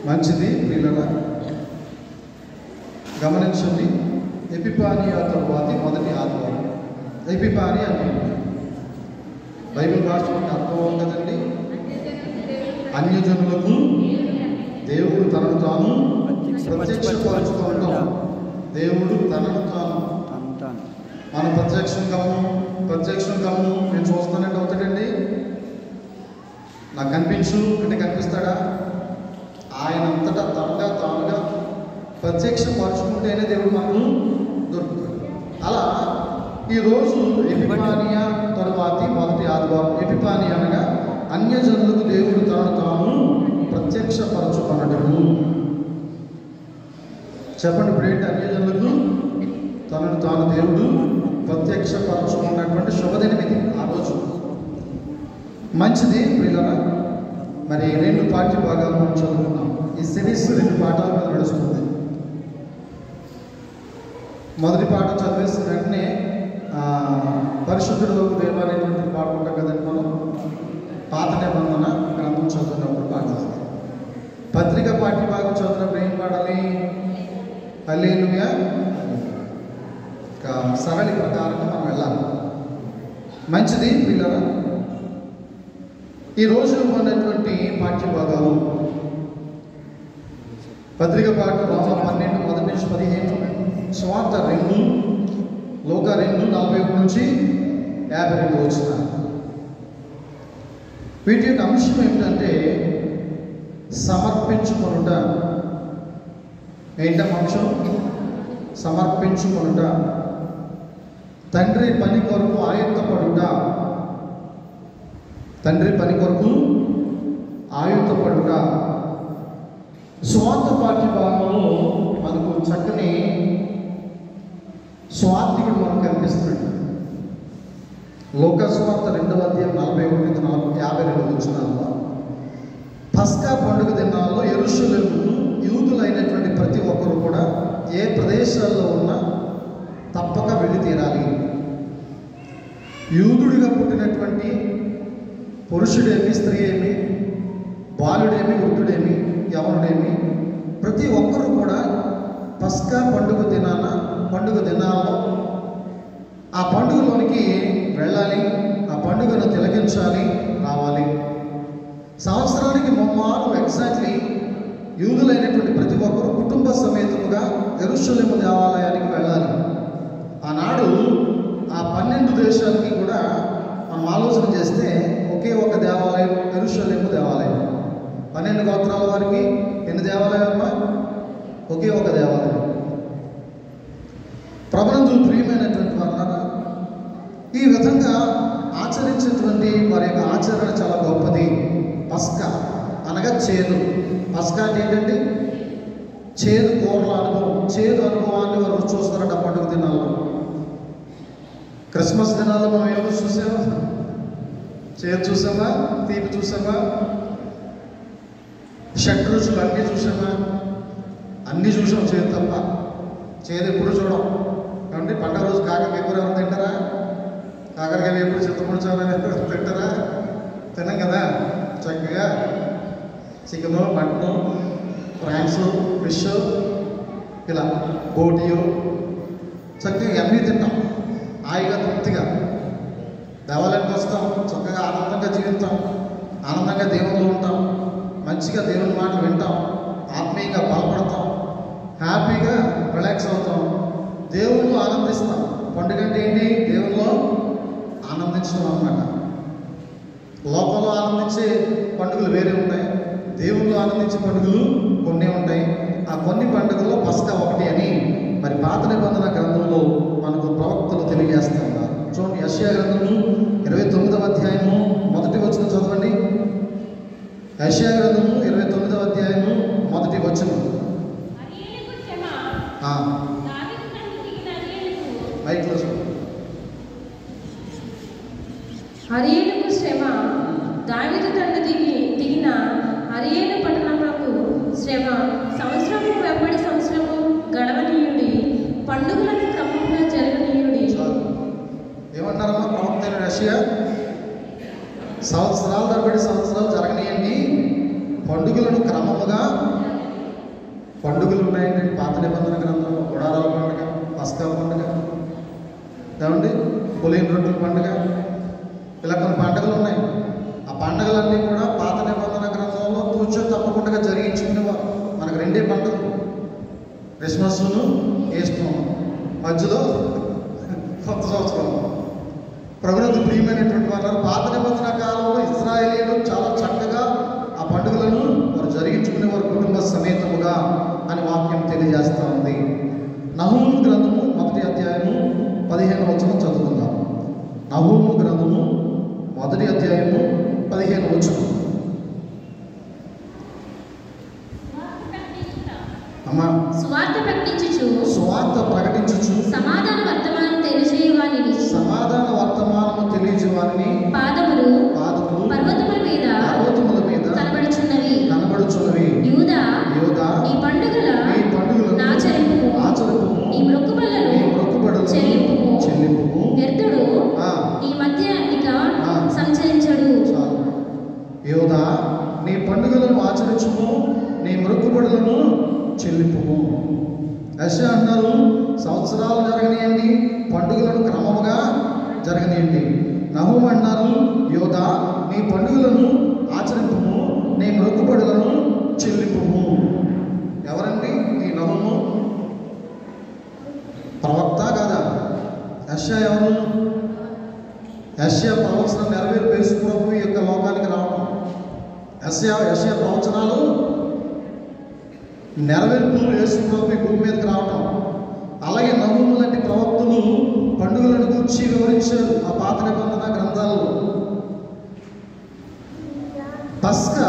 మంచిది ప్రియులారా, గమనించండి. ఎపిఫానియా తరువాతి మొదటి ఆదివారం. ఎపిఫానియా అంటే బైబిల్ భాషలో అర్థం కదండి. అన్యజనులకు దేవుడు తనను తాను ప్రత్యక్షపరచుకోవడం. దేవుడు తనను తాను మనం ప్రత్యక్షం కమ్ము నేను చూస్తానంటే అవుతాడండి. నాకు కనిపించు అంటే కనిపిస్తాడా? ఆయన అంతటా తానుగా ప్రత్యక్షపరచుకుంటేనే దేవుడు మనకు దొరుకుతాడు. అలా ఈరోజు ఎపిఫానియా తరువాతి మొదటి ఆదివారం. ఎపిఫానియా అనగా అన్యజనులకు దేవుడు తనను తాను ప్రత్యక్షపరచుకున్నట్టు. చెప్పండి, ఇప్పుడు ఏంటి? అన్యజనులకు తనను తాను దేవుడు ప్రత్యక్షపరచుకున్నటువంటి శుభదినం ఇది. ఆ రోజు మంచిది ప్రియులారా. మరి 2 పాఠ్య భాగాలు మనం చదువుకున్నాం. ఈ సిరీస్ 2 పాఠాల మీద నడుస్తుంది. మొదటి పాఠం చదివేసిన వెంటనే పరిశుద్ధుడు దేవ అనేటువంటి పాట ఉంటాం కదండి. మనం పాత నిబంధన గ్రంథం చదువుతున్నప్పుడు పాడాలి. పత్రిక పాఠ్య భాగం చదివినప్పుడు ఏం పాడాలి? హల్లెలూయా. సరళి ప్రకారంగా మనం వెళ్ళాలి. మంచిది పిల్లరా. ఈరోజు ఉన్నటువంటి పాఠ్య భాగాలు పత్రిక పాఠం రోమా 12 మొదటి నుంచి 15, స్వార్థ 2, లోక 2 41 నుంచి 52 వచ్చిన. వీటి యొక్క అంశం ఏమిటంటే సమర్పించుకొనుట. ఏంటం అంశం? సమర్పించుకొనుట. తండ్రి పని కొరకు ఆయుత్తపడుట. తండ్రి పని కొరకు ఆయుత్తపడుట. స్వార్థ పాఠ్య భాగంలో మనకు చక్కని స్వార్థికుడు మనకు కనిపిస్తున్నాడు. లోకస్వార్థ 2వ అధ్యాయం 41-52 వచ్చినాల్లో పస్కా పండుగ దినాల్లో యెరూషలేముకు యూదులైనటువంటి ప్రతి ఒక్కరు కూడా ఏ ప్రదేశాల్లో ఉన్నా తప్పక వెళ్ళి తీరాలి. యూదుడిగా పుట్టినటువంటి పురుషుడేమి, స్త్రీ ఏమి, బాలుడేమి, వృద్ధుడేమి, యవనుడేమి, ప్రతి ఒక్కరూ కూడా పస్కా పండుగ దినాల్లో ఆ పండుగలోనికి వెళ్ళాలి. ఆ పండుగను తిలకించాలి, రావాలి. సంవత్సరానికి ముమ్మారు ఎగ్జాక్ట్లీ యూదులైనటువంటి ప్రతి ఒక్కరూ కుటుంబ సమేతముగా యెరూషలేము దేవాలయానికి వెళ్ళాలి. ఆనాడు ఆ 12 దేశాలకి కూడా మనం ఆలోచన చేస్తే ఒకే ఒక దేవాలయం, యెరూషలేము దేవాలయం. 12 గోత్రాల వారికి ఎన్ని దేవాలయమ్మా? ఒకే ఒక దేవాలయం. ప్రభునందు ప్రియమైనటువంటి వారు, ఈ విధంగా ఆచరించేటువంటి వారి యొక్క ఆచరణ చాలా గొప్పది. పస్కా అనగా చేదు. పస్కా అంటే ఏంటంటే చేదు కూరల అనుభవం. చేదు అనుభవాన్ని వారు చూస్తారట పండుగ దినాల్లో. క్రిస్మస్ దినాల్లో మనం ఏమో చూసామా? చేదు చూసామా? తీపి చూసామా? షడ్రుచులు అన్నీ చూసామా? అన్నీ చూసాం. చేదు తప్ప చేదు ఎప్పుడు చూడం. కాబట్టి పండుగ రోజు కాకరకాయ కూర ఎవరు తింటారా? కాకరకాయ ఎప్పుడు చింతపండు చారు తింటారా? తిన్నాం కదా. చక్కగా చికెను, మటను, ఫ్రాన్స్, ఫిష్, ఇలా బోటియో చక్కగా అన్నీ తింటాం. హాయిగా తృప్తిగా దేవాలయానికి వస్తాం. చక్కగా ఆనందంగా జీవిస్తాం. ఆనందంగా దేవుళ్ళు ఉంటాం. మంచిగా దేవుని మాటలు వింటాం. ఆత్మీయంగా బలపడతాం. హ్యాపీగా రిలాక్స్ అవుతాం. దేవుళ్ళు ఆనందిస్తాం. పండుగ అంటే ఏంటి? దేవుల్లో ఆనందించడం అన్నమాట. లోకంలో ఆనందించే పండుగలు వేరే ఉంటాయి. దేవుళ్ళు ఆనందించే పండుగలు కొన్ని ఉంటాయి. ఆ కొన్ని పండుగల్లో పస్కా ఒకటి అని మరి పాత నిబంధన గ్రంథంలో మనకు ప్రవక్తలు తెలియజేస్తూ ఉన్నారు. చూడండి, యెషయా గ్రంథము 29వ అధ్యాయము 1వ వచనం చదవండి. యెషయా గ్రంథము 29వ అధ్యాయము 1వ వచనం. మైక్లో చూడండి. అరియేలుకు శ్రమ, దావీదు తండ్రి దిగిన అరియేలు పట్టణములకు శ్రమ. సంవత్సరము వెంబడి సంవత్సరము గడవనీయుడి, పండుగలను క్రమంగా జరగనీయుడి. ఏమన్నారమ్మా ప్రవక్త యెషయా? సంవత్సరాల తరబడి సంవత్సరాలు జరగనీయండి, పండుగలను క్రమముగా పండుగలు ఉన్నాయండి. పాత నిబంధన గ్రంథంలో గుడారాల పండుగ, పస్కా పండుగ, ఏమండి పులియని రొట్టెల పండుగ, ఇలా కొన్ని పండుగలు ఉన్నాయి. ఆ పండుగలన్నీ కూడా పాత నిబంధన గ్రంథంలో తూచో తప్పకుండా జరిగించుకునేవారు. మనకు రెండే పండుగలు, క్రిస్మస్ను, ఈస్టర్, మధ్యలో కొత్త సంవత్సరం. ప్రభునందు ప్రియమైనటువంటి వారు, పాత నిబంధన కాలంలో ఇశ్రాయేలీయులు చాలా చక్కగా ఆ పండుగలను వారు జరిగించుకునేవారు కుటుంబ సమేతముగా అని వాక్యం తెలియజేస్తూ ఉంది. నహూము గ్రంథము 1వ అధ్యాయము 15వ వచనం చదువుకుందాం. నహూము గ్రంథము 1వ అధ్యాయము 15వ వచనం. అమ్మా, సువార్త ప్రకటించుచు సమాధాన వర్తమానము తెలియజేవాని పాదములు పర్వతముల మీద కనబడుచున్నవి. యూదా ఈ పండుగలను ఆచరింపుము, ఈ మొక్కుబడులను చెల్లింపుము. వ్యర్థుడు ఈ మధ్య ఇక సంచరించడు. యూదా నీ పండుగలను ఆచరించుము, నీ మొక్కుబడులను చెల్లింపుము. యెషయా అన్నారు, సంవత్సరాలు జరగనియండి, పండుగలను క్రమముగా జరగనియండి. నహూము అన్నారు, యూదా నీ పండుగలను ఆచరింపుము, నీ మొక్కుబడులను చెల్లింపుము. ఎవరండి ఈ నహూము? ప్రవక్త కాదా? యెషయా ఎవరు? యెషయా ప్రవచనం నెరవేరు యేసుప్రభు ఈ యొక్క లోకానికి రావడం. యెషయా ప్రవచనాలు నెరవేర్పు యేసుప్రభు ఈ భూమి మీదకి రావటం. అలాగే నహూము లాంటి ప్రవక్తలు పండుగలను గురించి వివరించారు ఆ పాత నిబంధన గ్రంథాల్లో. పస్కా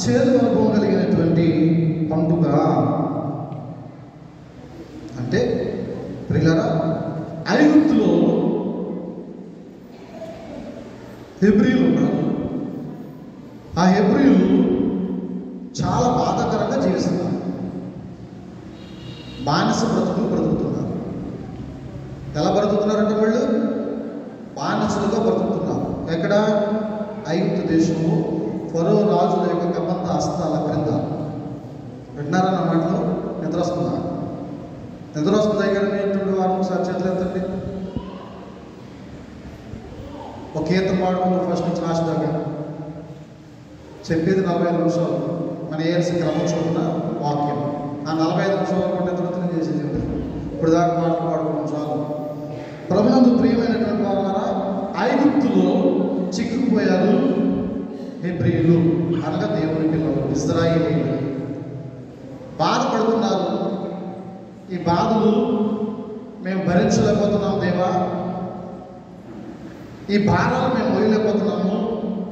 చేదు అనుభవం కలిగినటువంటి పండుగ. అంటే ప్రియులారా, ఐగుప్తులో హెబ్రీలు ఉన్నారు. ఆ హెబ్రీలు చాలా బాధాకరంగా జీవిస్తున్నారు. బానిస బ్రతుకులు బ్రతుకుతున్నారు. ఎలా బ్రతుకుతున్నారంటే వాళ్ళు బానిసలుగా బ్రతుకుతున్నారు. ఎక్కడ? ఐగుప్తు దేశంలో ఫరో రాజుల యొక్క కబంధ హస్తాల క్రింద. వింటున్నారా నా మాటలు? నిద్ర వస్తుందా? నిద్ర వస్తుందా? ఏంటంటే వారు ఒకసారి చేతులు ఎత్తండి. ఒక కీర్తన పాడుకుంటూ ఫస్ట్ నుంచి లాస్ట్ దాకా చెప్పేది 45 నిమిషాలు. మన ఏఎల్సి క్రమం చొప్పున వాక్యం. ఆ 45 నిమిషాలు కూడా నిద్రతనం చేసేది ఇప్పుడు దాకా పాటలు పాడుకోవడం చాలు. ప్రభునందు ప్రియమైనటువంటి వారులారా, ఐగుప్తులో చిక్కుకుపోయారు హెబ్రీయులు అనగా దేవుని పిల్లలు, ఇశ్రాయేలీయులు. బాధపడుతున్నారు. ఈ బాధలు మేము భరించలేకపోతున్నాం దేవా, ఈ భారాలు మేము మోయలేకపోతున్నాము,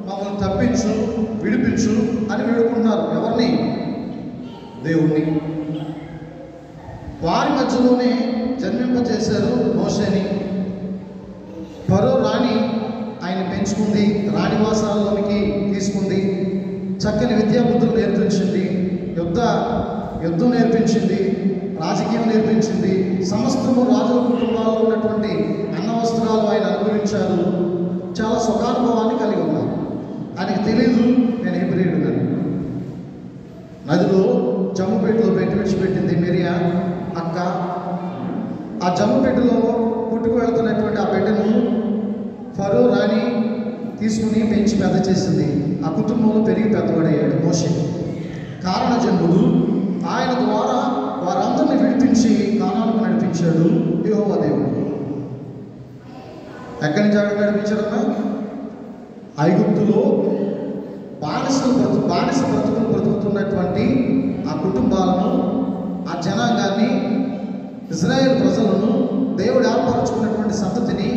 మమ్మల్ని తప్పించు, విడిపించు అని వేడుకుంటున్నారు. ఎవరిని? దేవుణ్ణి. వారి మధ్యలోనే జన్మింపజేశారు మోషేని. ఫరో రాణి ఆయన పెంచుకుంది, రాణివాసాల్లోనికి తీసుకుంది, చక్కని విద్యాబుద్ధులు నేర్పించింది, యుద్ధం నేర్పించింది, రాజకీయం నేర్పించింది. సమస్తము రాజుల కుటుంబాల్లో ఉన్నటువంటి అన్న వస్త్రాలు ఆయన అనుభవించారు. చాలా సుఖానుభవాన్ని కలిగి ఉన్నారు. ఆయనకి తెలీదు నేను హెబ్రీయుడిని. నదిలో జమ్ముపేటలో విడిచిపెట్టింది మిరియా అక్క. ఆ జమ్ముపేటలో పుట్టుకు వెళుతున్నటువంటి ఆ బిడ్డను ఫరో రాణి తీసుకుని పెంచి పెద్ద చేసింది. ఆ కుటుంబంలో పెరిగి పెద్దవాడయ్యాడు మోషే. కారణజన్ముడు. ఆయన ద్వారా వారందరినీ విడిపించి కానానుకు నడిపించాడు యెహోవా దేవుడు. ఎక్కడి నుంచి అక్కడ నడిపించారన్నా? ఐగుప్తులో బానిస బ్రతుకులు బ్రతుకుతున్నటువంటి ఆ కుటుంబాలను, ఆ జనాంగాన్ని, ఇజ్రాయేల్ ప్రజలను, దేవుడు ఏర్పరచుకున్నటువంటి సంతతిని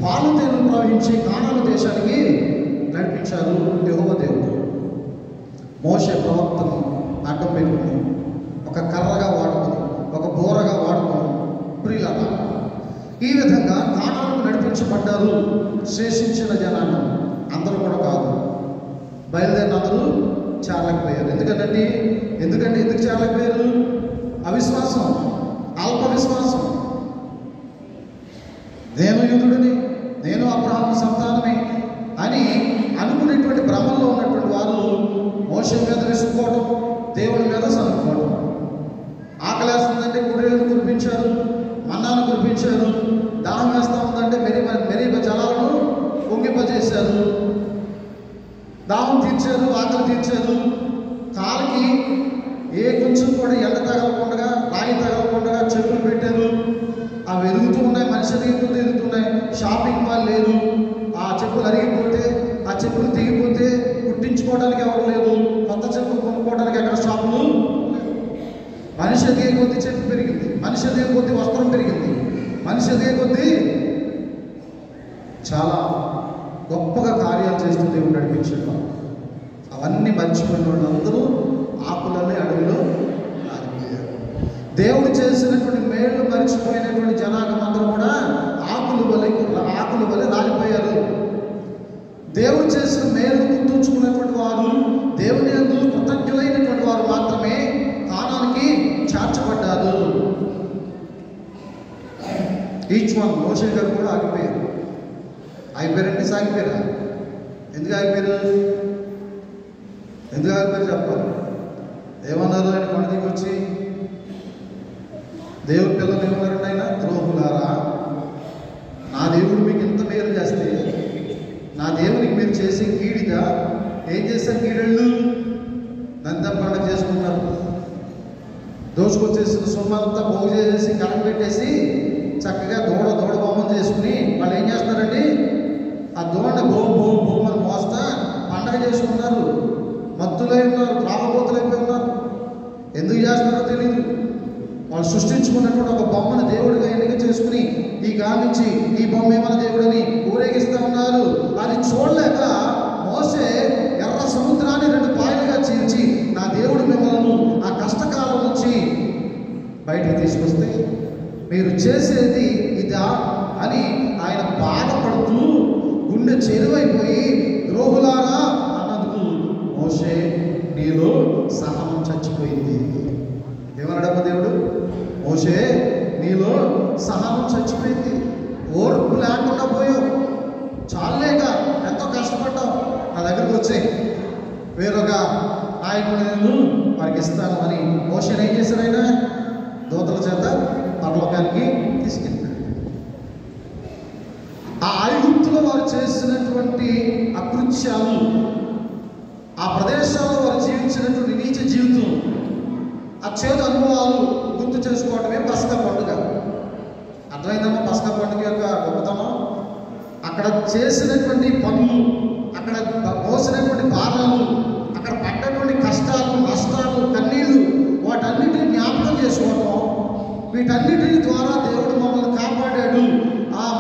పాలుతేను ప్రవహించి కానాను దేశానికి నడిపించారు యెహోవా దేవుడు. మోషే ప్రవక్తను అడ్డం పెట్టుకుని, ఒక కర్రగా వాడుకొని, ఒక బోరగా వాడుకొని, ప్రియులారా ఈ విధంగా కానానుకు నడిపించబడ్డారు శేషించిన జనాన్ని. అందరూ కూడా కాదు, బయలుదేరిన అందరూ చేరలేకపోయారు. ఎందుకు చేరలేకపోయారు? అవిశ్వాసం, అల్ప విశ్వాసం. నేను యూదుడిని, నేను అబ్రహాము సంతానమే అని అనుకునేటువంటి భ్రమంలో ఉన్నటువంటి వారు మోషే మీద విసుక్కోవడం, దేవుని మీద సనుక్కోవడం. ఇచ్చారు. దాహం వేస్తూ ఉందంటే మెరీబ జలాలను పొంగిపజేశారు. దాహం తీర్చారు, ఆకలి తీర్చారు. కాలికి ఏ కొంచెం కూడా ఎండ తగలకుండా, రాయి తగలకుండా చెప్పులు పెట్టారు. అవి ఎదుగుతూ ఉన్నాయి, మనిషి ఎదుగుతున్నాయి. షాపింగ్ మాల్ లేదు. ఆ చెప్పులు అరిగిపోతే, ఆ చెప్పులు తెగిపోతే కుట్టించుకోవడానికి ఎవరు లేదు. కొత్త చెప్పులు కొనుక్కోవడానికి ఎక్కడ షాపులు. మనిషి ఎదిగే కొద్దీ చెప్పు పెరిగింది, మనిషి ఎదిగే కొద్దీ వస్త్రం పెరిగింది, మనిషి ఎదిగే కొద్దీ చాలా గొప్పగా కార్యాలు చేస్తూ దేవుడు నడిపించాడు. అవన్నీ మర్చిపోయిన వాళ్ళందరూ ఆకులన్నీ అడవిలో ఆగిపోయారు. దేవుడు చేసినటువంటి మేళ్ళు మర్చిపోయినటువంటి జనాంగం అందరూ కూడా ఆకులు వలె రాలిపోయారు. దేవుడు చేసిన మేలు గుర్తుంచుకున్నటువంటి వారు, దేవుని యందు కృతజ్ఞులైనటువంటి వారు మాత్రమే కానానికి చేర్చబడ్డారు. Each one. మోషే గారు కూడా ఆగిపోయారు. ఆగిపోయారంటే సాగిపోయారా? ఎందుకు ఆగిపోయారు చెప్పాలి. ఏమన్నారు ఆయన కొండ దిగి వచ్చి? దేవుడి పిల్లలు ఏమన్నారంటే ఆయన, ద్రోహులారా, నా దేవుడు మీకు ఇంత మేలు చేస్తే నా దేవునికి మీరు చేసే కీడిదా? ఏం చేశారు కీడళ్ళు? నందం పండుగ చేసుకున్నారు. దోచుకొచ్చేసిన సొమ్మంతా పోగు చేసేసి కరెంట్ పెట్టేసి చక్కగా దూడ బొమ్మను చేసుకుని వాళ్ళు ఏం చేస్తున్నారండి, ఆ దూడని భూమని మోస్తా పండగ చేసుకున్నారు. మత్తులై ఉన్నారు, త్రాగబోతులైపోయి ఉన్నారు. ఎందుకు చేస్తున్నారో తెలియదు. వాళ్ళు సృష్టించుకున్నటువంటి ఒక బొమ్మను దేవుడిగా ఎన్నిక చేసుకుని ఈ గామించి ఈ బొమ్మ మన దేవుడని ఊరేగిస్తూ ఉన్నారు. అది చూడలేక మోసే ఎర్ర సముద్రాన్ని 2 పాయలుగా చీల్చి, నా దేవుడు మిమ్మల్ని ఆ కష్టకాలం నుంచి బయటికి తీసుకొస్తే మీరు చేసేది ఇదా అని ఆయన బాధపడుతూ గుండె చెరువైపోయి, ద్రోహులారా అన్నందుకు మోసే నీలో సహనం చచ్చిపోయింది. ఏమన్నాడమ్మ దేవుడు? మోసే నీలో సహనం చచ్చిపోయింది. ఓర్పు లేకుండా పోయావు, చాలేక ఎంతో కష్టపడ్డావు, నా దగ్గరకు వచ్చాయి వేరొక నాయకుడు నేను వారికి ఇస్తాను అని మోషేని ఏం చేశాడు? ఆయన దూతల చేత పరలోకానికి తీసుకెళ్ళాడు. ఆ ఐగుప్తులో వారు చేసినటువంటి అకృత్యాలు, ఆ ప్రదేశాల్లో వారు జీవించినటువంటి నీచ జీవితం, ఆ చేదు అనుభవాలు గుర్తు చేసుకోవటమే పస్కా పండుగ. అర్థమైందమ్మా పస్కా పండుగ యొక్క గొప్పతనం? అక్కడ చేసినటువంటి పనులు, అక్కడ మోసినటువంటి భారాలు, అక్కడ పడ్డటువంటి కష్టాలు, నష్టాలు, కన్నీళ్లు, వాటన్నిటిని జ్ఞాపకం చేసుకోవటం. వీటన్నిటి ద్వారా దేవుడు మమ్మల్ని కాపాడాడు,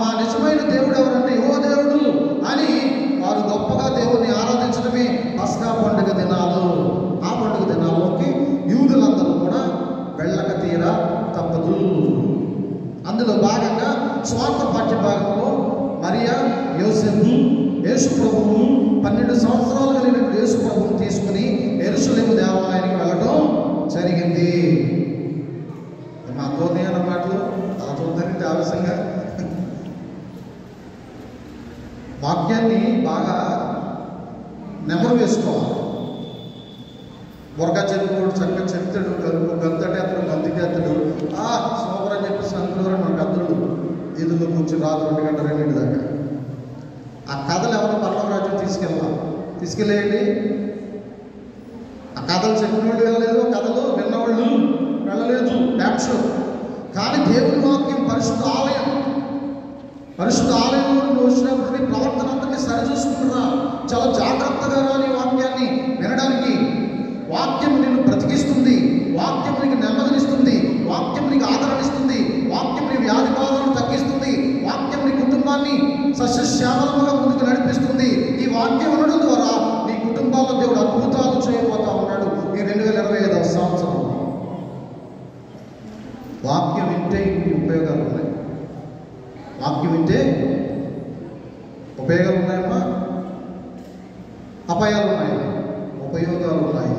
మా నిజమైన దేవుడు ఎవరంటే ఓ దేవుడు అని వారు గొప్పగా దేవుడిని ఆరాధించడమే పస్కా పండుగ దినాలు. ఆ పండుగ దినాల్లోకి యూదులందరూ కూడా వెళ్ళక తీరా తప్పదు. అందులో భాగంగా స్వార్థ పాఠ్య భాగంలో మరియా, యోసేపు యేసు ప్రభువును 12 సంవత్సరాలు కలిగిన యేసు ప్రభువును తీసుకుని యెరూషలేము దేవాలయానికి వెళ్ళడం జరిగింది. మా తోనే అన్న మాటలు అలా చూద్దానికి ఆవేశంగా వాక్యాన్ని బాగా నెమరు వేసుకోవాలి. బొరగా చెప్పుకోడు చక్కగా చెప్తాడు, గంతటేస్తాడు, గంతికేస్తాడు, సూపర్ అని చెప్పేసి అనుకున్నారు మన పెద్దలు. ఈదులో కూర్చొని రాత్రి 1 గంట 2 దాకా ఆ కథలు ఎవరో పర్లోక రాజ్యం తీసుకెళ్ళేయండి. ఆ కథలు చెప్పిన వాళ్ళు వెళ్ళలేదు, కథలు విన్నవాళ్ళు వెళ్ళలేదు, డ్యామ్స్. కానీ దేవుని వాక్యం పరిశుద్ధ ఆలయంలో వచ్చినప్పుడు నీ ప్రవర్తన అంతా సరిచూసుకుంటున్నా. చాలా జాగ్రత్తగా రాని వాక్యాన్ని వినడానికి. వాక్యం నిన్ను బ్రతికిస్తుంది, వాక్యం నీకు నెమ్మదినిస్తుంది, వాక్యం నీకు ఆదరణిస్తుంది, వాక్యం నీ వ్యాధి బాధలను తగ్గిస్తుంది, వాక్యం నీ కుటుంబాన్ని సస్యశ్యామలంగా ముందుకు నడిపిస్తుంది. ఈ వాక్యం ఉండడం ద్వారా నీ కుటుంబాల్లో దేవుడు అద్భుతాలు చేయబోతా ఉన్నాడు ఈ 2025వ సంవత్సరం. వాక్యం వింటే ఇన్ని ఉపయోగాలు ఉన్నాయి. వాక్యం వింటే ఉపయోగాలు ఉన్నాయమ్మా, అపాయాలు ఉన్నాయి, ఉపయోగాలు ఉన్నాయి.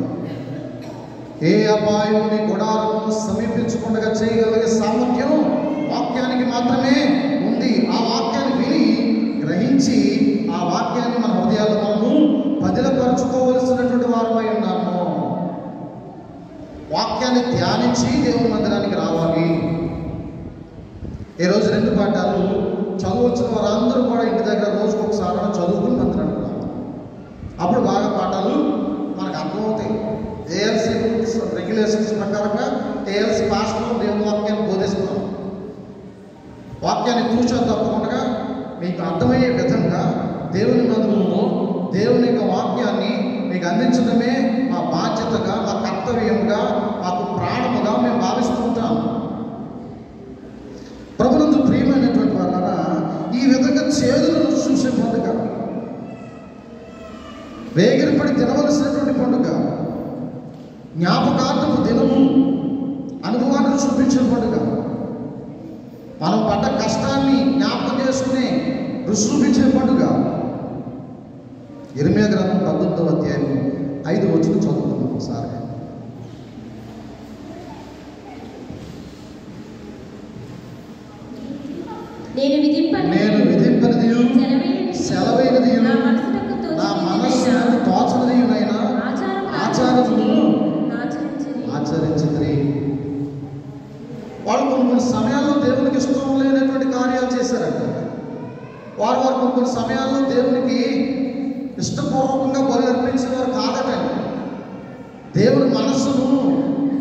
ఏ అపాయం నీ గుడాలను సమీపించకుండా చేయగలిగే సామర్థ్యం వాక్యానికి మాత్రమే ఉంది. ఆ వాక్యాన్ని విని గ్రహించి ఆ వాక్యాన్ని మన హృదయాల్లో మనము బదిలపరచుకోవలసినటువంటి వారమై ఉన్నాము. వాక్యాన్ని ధ్యానించి దేవుని మందిరానికి రావాలి. ఈరోజు 2 పాఠాలు చదువువచ్చిన వారందరూ కూడా ఇంటి దగ్గర రోజుకు ఒకసారి చదువుకుని మంత్రం అనుకున్నాం. అప్పుడు బాగా పాఠాలు మనకు అర్థమవుతాయి. ఏఎల్సీ రూల్స్ రెగ్యులేషన్స్ ప్రకారంగా ఏఎల్సీ పాస్లో దేవుని వాక్యాన్ని బోధిస్తున్నాం. వాక్యాన్ని తూచా తప్పకుండా మీకు అర్థమయ్యే విధంగా దేవుని మందిరంలో దేవుని యొక్క వాక్యాన్ని మీకు అందించడమే మా బాధ్యతగా, మా కర్తవ్యంగా, మాకు ప్రాణముగా మేము భావిస్తుంటాం. ప్రభునందు ప్రియమైనటువంటి వాళ్ళ ఈ విధంగా చేదులను చూసే పండుగ, వేగిరపడి తినవలసినటువంటి పండుగ, జ్ఞాపకార్థపు దినము, అనుభవాన్ని చూపించే పండుగ, మనం పడ్డ కష్టాన్ని జ్ఞాపకం చేసుకుని రుచి చూపించే పండుగ. ఇర్మియా గ్రంథం 19వ అధ్యాయం 5 వచనం చదువుతున్నాం ఒకసారి. నేను విధింపనిదియు సెలవైనదియు నా మనస్సుకు తోచనిదియునైన ఆచారములను ఆచరించితిరి. వాళ్ళు కొన్ని సమయాల్లో దేవునికి ఇష్టం లేనటువంటి కార్యాలు చేశారంట. వారు కొన్ని సమయాల్లో దేవునికి ఇష్టపూర్వకంగా బలి అర్పించేవారు కాదట. దేవుని మనస్సును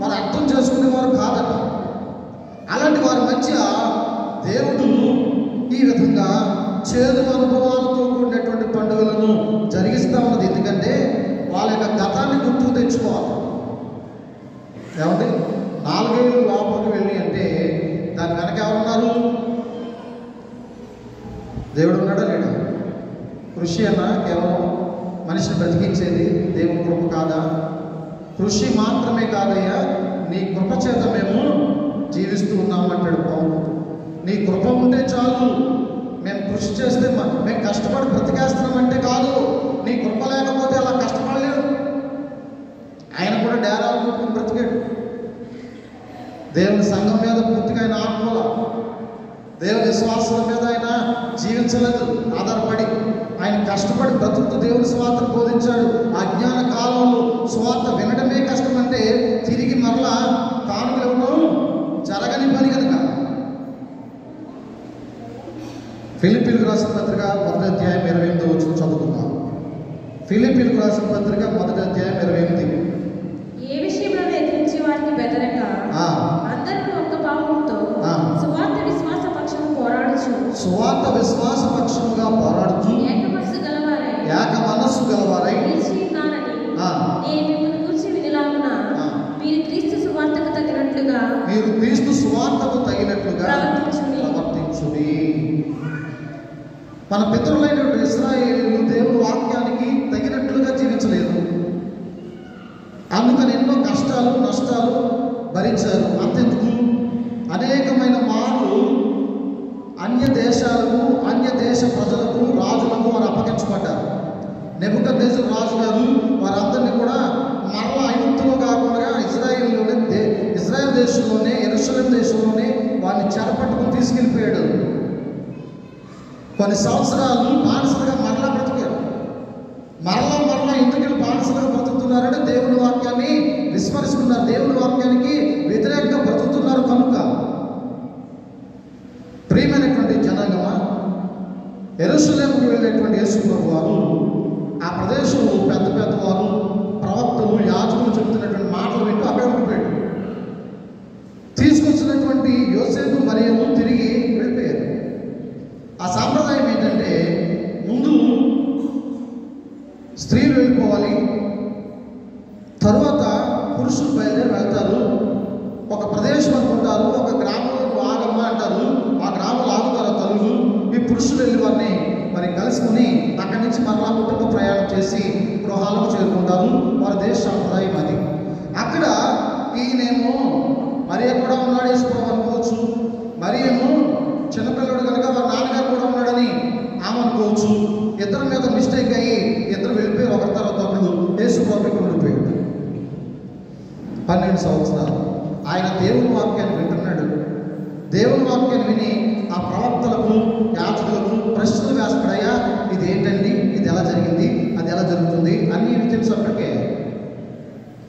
వారు అర్థం చేసుకునేవారు కాదట. అలాంటి వారి మధ్య దేవుడు ఈ విధంగా చేదు అనుభవాలతో కూడినటువంటి పండుగలను జరిగిస్తూ ఉన్నది. ఎందుకంటే వాళ్ళ యొక్క గతాన్ని గుర్తుకు తెచ్చుకోవాలి. ఏమంటే 4 ఏళ్ళు లోపలికి వెళ్ళి అంటే దాని వెనక ఎవరున్నారు? దేవుడు ఉన్నాడా లేడా? కృషి అన్న కేవలం మనిషిని బ్రతికించేది దేవుని కృప కాదా? కృషి మాత్రమే కాదయ్యా, నీ కృప చేత మేము జీవిస్తూ ఉన్నామంటాడు పౌలు. నీ కృప ఉంటే చాలు, మేము కృషి చేస్తే మేము కష్టపడి బ్రతికేస్తున్నామంటే కాదు. నీ కృప లేకపోతే అలా కష్టపడలేడు. ఆయన కూడా డేరాలు కొట్టుకుని బ్రతికాడు. దేవుని సంఘం మీద పూర్తిగా ఆయన ఆత్మల, దేవుని విశ్వాసాల మీద ఆయన జీవించలేదు ఆధారపడి. ఆయన కష్టపడి బ్రతుకుతూ దేవుని స్వార్థ బోధించాడు. అజ్ఞాన కాలంలో స్వార్థ వినడమే కష్టమంటే తిరిగి మరలా కానుకలు ఇవ్వడం జరగని పని కనుక. ఫిలిప్పీలకు రాసిన పత్రిక 1వ అధ్యాయం 28వ వచనం చదువుకుందాం. ఫిలిప్పీలకు రాసిన పత్రిక 1వ అధ్యాయం 28. ఏ విషయంలో ఎదిరించి వారికి బెదరక అందరూ ఒక్క భావంతో సువార్త విశ్వాస పక్షముగా పోరాడుచు ఏక మనస్సు గలవారై నేను మిమ్మల్ని గురించి వినలాగున మీరు క్రీస్తు సువార్తకు తగినట్లుగా ప్రవర్తించుడి. మన పితరులైనటువంటి ఇశ్రాయేలీయులు దేవుని వాక్యానికి తగినట్లుగా జీవించలేదు. అందుకని ఎన్నో కష్టాలు నష్టాలు భరించారు. అంతెందుకు అనేకమైన మార్లు అన్య దేశాలకు, అన్య దేశ ప్రజలకు, రాజులకు వారు అప్పగించబడ్డారు. నెబుకద్నెజరు రాజు గారు వారందరినీ కూడా మరలా ఐగుప్తులో కాకుండా ఇజ్రాయెల్ దేశంలోనే, యెరూషలేం దేశంలోనే వారిని చెరపట్టుకుని తీసుకెళ్ళిపోయాడు. కొన్ని సంవత్సరాలు బానిసలుగా మరలా బ్రతికారు. మరలా ఎందుకు బానిసలుగా బ్రతుకుతున్నారంటే దేవుని వాక్యాన్ని విస్మరిస్తున్నారు, దేవుని వాక్యానికి వ్యతిరేకంగా బ్రతుకుతున్నారు కనుక. ప్రియమైనటువంటి జనాంగమా, యెరూషలేముకు వెళ్ళేటువంటి యేసు ప్రభువు వారు ఆ ప్రదేశంలో పెద్ద వారు, ప్రవక్తలు, యాజకులు చెబుతున్నటువంటి మాటలు వింటూ అక్కడ ఉండిపోయాడు. తీసుకొచ్చినటువంటి యోసేపు మరియము తిరిగి వెళ్ళిపోయారు. ఆ సాంప్రదాయం ఏంటంటే ముందు స్త్రీలు వెళ్ళిపోవాలి, తరువాత పురుషులు బయలుదేరి వెళ్తారు. ఒక ప్రదేశం అనుకుంటారు, ఒక గ్రామంలో ఆగమ్మ అంటారు, ఆ గ్రామంలో ఆగుతారు తల్లులు. ఈ పురుషులు వెళ్ళి వారిని మరి కలుసుకుని అక్కడి నుంచి మరలా కుటుంబ ప్రయాణం చేసి గృహాలకు చేరుకుంటారు. వారి దేశ సాంప్రదాయం అది. అక్కడ ఈయనేమో మరియ కూడా ఉన్నాడు యేసుప్రభు అనుకోవచ్చు, మరియేమో చిన్నపిల్లడు కనుక వారి నాన్నగారు కూడా ఉన్నాడని ఆమె అనుకోవచ్చు. ఇద్దరి మీద మిస్టేక్ అయ్యి ఇద్దరు వెళ్ళిపోయి ఒకరి తర్వాత ఒకరు యేసుప్రభు ఉండిపోయాడు. 12 సంవత్సరాలు ఆయన దేవుని వాక్యాన్ని వింటున్నాడు. దేవుని వాక్యాన్ని విని ఆ ప్రవక్తలకు, యాజకులకు ప్రశ్నలు వేస్తాడయ్యా, ఇది ఏంటండి, ఇది ఎలా జరిగింది, అది ఎలా జరుగుతుంది అన్నీ తెలుసు. అప్పటికే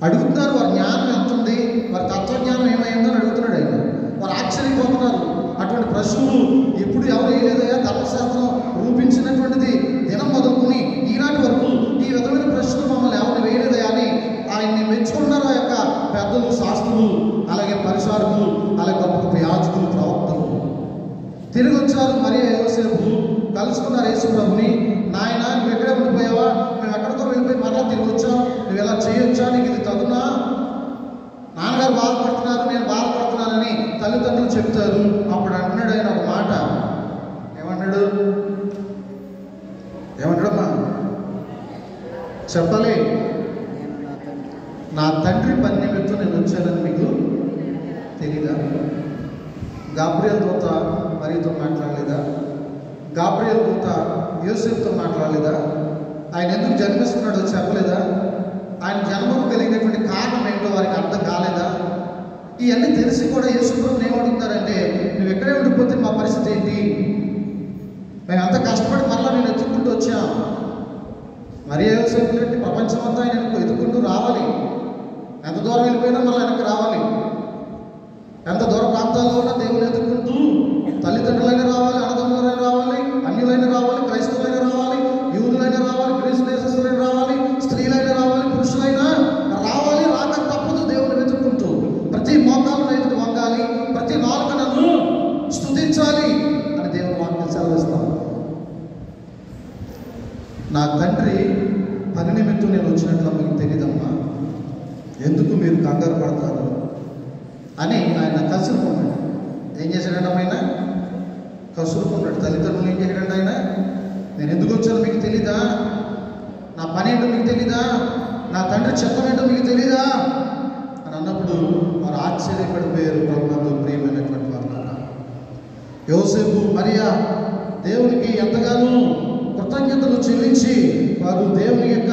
అడుగుతున్నారు. వారి జ్ఞానం ఎంత ఉంది, వారి తత్వజ్ఞానం ఏమైందని అడుగుతున్నాడు ఆయన. వారు ఆశ్చర్యపోతున్నారు. అటువంటి అన్నటువంటి ప్రశ్నలు ఎప్పుడు ఎవరు వేయలేదయా? ధర్మశాస్త్రం రూపించినటువంటిది దినం మొదలుకొని ఈనాటి వరకు ఈ విధమైన ప్రశ్నలు మమ్మల్ని ఎవరిని వేయలేదయా అని ఆయన్ని మెచ్చుకున్నారు ఆ యొక్క పెద్దలు, శాస్త్రులు, అలాగే పరిచారకులు, అలాగే గొప్ప గొప్ప యాజకులు, ప్రవక్తలు. తిరిగి వచ్చారు మరియ యోసేపు, కలుసుకున్నారు యేసు ప్రభుని. నాయన నువ్వు ఎక్కడే ఉండిపోయావా? మేము ఎక్కడికో వెళ్ళిపోయి మరలా తిరిగి వచ్చాం, నువ్వు ఇలా చేయొచ్చా? నీకు ఇది తగునా? నాన్నగారు బాధపడుతున్నారు, నేను బాధపడుతున్నానని తల్లిదండ్రులు చెప్తారు. అప్పుడు అంటున్నాడు ఆయన ఒక మాట. ఏమన్నాడు? ఏమంటాడమ్మా చెప్పాలి. నా తండ్రి పని నిమిత్తం నేను వచ్చానని మీకు తెలీదా? గాబ్రియల్ దూత మరియతో మాట్లాడలేదా? గాబ్రియల్ దూత యోసేపుతో మాట్లాడలేదా? ఆయన ఎందుకు జన్మిస్తున్నాడో చెప్పలేదా? ఆయన జన్మకు కలిగినటువంటి కారణం ఏంటో వారికి అర్థం కాలేదా? ఇవన్నీ తెలిసి కూడా యేసు ప్రభువుని ఏమడుగుతారంటే, నువ్వు ఎక్కడే ఉండిపోతే మా పరిస్థితి ఏంటి? మేము అంత కష్టపడి మరలా నేను ఎత్తుకుంటూ వచ్చాం. మరియ యోసేపు లాంటి ప్రపంచం అంతా ఆయన ఎత్తుకుంటూ రావాలి. ఎంత దూరం వెళ్ళిపోయినా మళ్ళీ వెనక్కి రావాలి. ఎంత దూర ప్రాంతాల్లో ఉన్నా దేవుని ఎదుర్కొంటూ తల్లిదండ్రులైనా రావాలి, అన్నదమ్ములైనా రావాలి, అన్యులైనా రావాలి, క్రైస్తవులైనా రావాలి, యూదులైనా రావాలి, గ్రీసు దేశస్తులైనా రావాలి, స్త్రీలైనా రావాలి, పురుషులైనా రావాలి. రాక తప్పదు దేవుని వెతుక్కుంటూ. ప్రతి మోకాలను ఎదుటి వంగాలి, ప్రతి నాలుకను స్తుతించాలి అని దేవుని వాక్యం సెలవిస్తాం. నా తండ్రి పని నిమిత్తం నేను వచ్చినట్లు మీకు తెలియదమ్మా, ఎందుకు మీరు కంగారు పడతారు అని ఆయన కసురుకున్నాడు. ఏం చేశాడంటే ఆయన కసురుకున్నాడు. తల్లిదండ్రులు ఏం చేశాడంటే ఆయన, నేను ఎందుకు వచ్చానో మీకు తెలీదా? నా పని ఏంటో మీకు తెలీదా? నా తండ్రి చిత్తం ఏంటో మీకు తెలీదా అని అన్నప్పుడు వారు ఆశ్చర్యపడిపోయారు. ప్రభువుతో ప్రియమైనటువంటి వారు, యోసేపు మరియ దేవునికి ఎంతగానో కృతజ్ఞతలు చెల్లించి వారు దేవుని యొక్క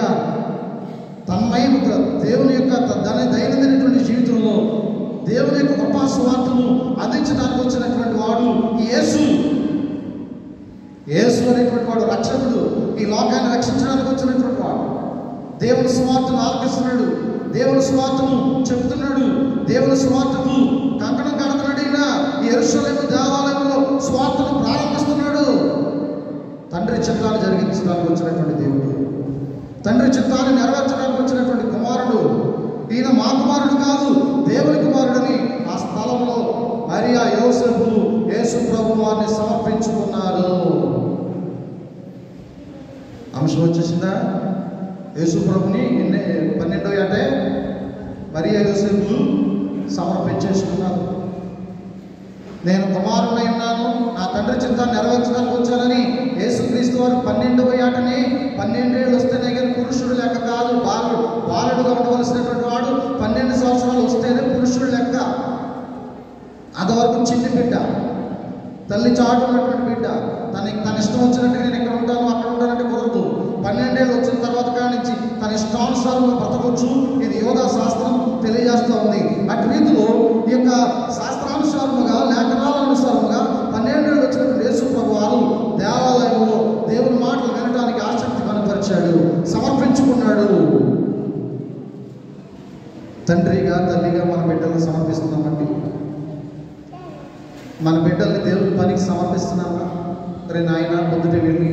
దేవుని యొక్క దైనందినటువంటి జీవితంలో దేవుని యొక్క గొప్ప సువార్తను అందించడానికి వచ్చినటువంటి వాడు యేసు. యేసు అనేటువంటి వాడు రక్షకుడు, ఈ లోకాన్ని రక్షించడానికి వచ్చినటువంటి వాడు. దేవుని సువార్తను ఆలకిస్తున్నాడు, దేవుని సువార్తను చెబుతున్నాడు, దేవుని సువార్తకు కంకణం కడుతున్నాడు. ఈయన యెరూషలేము దేవాలయంలో సువార్తను ప్రారంభిస్తున్నాడు. తండ్రి చిత్తాన్ని జరిగించడానికి వచ్చినటువంటి దేవుడు, తండ్రి చిత్తాన్ని నెరవేర్చడానికి వచ్చినటువంటి కుమారుడు. ఈయన మా కుమారుడు కాదు, దేవుని కుమారుడని ఆ స్థలంలో మరియా యోసేపు యేసు ప్రభు వారిని సమర్పించుకున్నారు. అంశం వచ్చేసిందా? యేసు ప్రభుని 12వ ఏటే మరియా యోసేపులు సమర్పించేసుకున్నారు. నేను కుమారుడై ఉన్నాను, నా తండ్రి చిత్తాన్ని నెరవేర్చడానికి వచ్చానని యేసుక్రీస్తు వారు 12వ ఏటని 12 ఏళ్ళు వస్తేనే కానీ పురుషుడు లెక్క కాదు, బాలుడుగా ఉండవలసినటువంటి వాడు 12 సంవత్సరాలు వస్తేనే పురుషుడు లెక్క. అంతవరకు చిన్ని బిడ్డ, తల్లి చాటు ఉన్నటువంటి బిడ్డ. తన ఇష్టం వచ్చినట్టుగా నేను ఇక్కడ ఉంటాను అక్కడ ఉంటానంటే కుదరదు. 12 ఏళ్ళు వచ్చిన తర్వాత కానించి తన ఇష్టానుసారంగా బ్రతకొచ్చు. ఇది యోగా శాస్త్రం తెలియజేస్తూ ఉంది. అటు రీతిలో ఈ యొక్క శాస్త్రానుసారముగా, లేఖనాలనుసారముగా 12 ఏళ్ళు వచ్చినటువంటి యేసు ప్రభు వారు దేవాలయంలో దేవుని మాటలు వినడానికి ఆసక్తి కనపరిచాడు, సమర్పించుకున్నాడు. తండ్రిగా తల్లిగా మన బిడ్డలను సమర్పిస్తున్నామండి. మన బిడ్డల్ని దేవుని పనికి సమర్పిస్తున్నామా? మరి నాయన పొద్దుట వెళ్ళి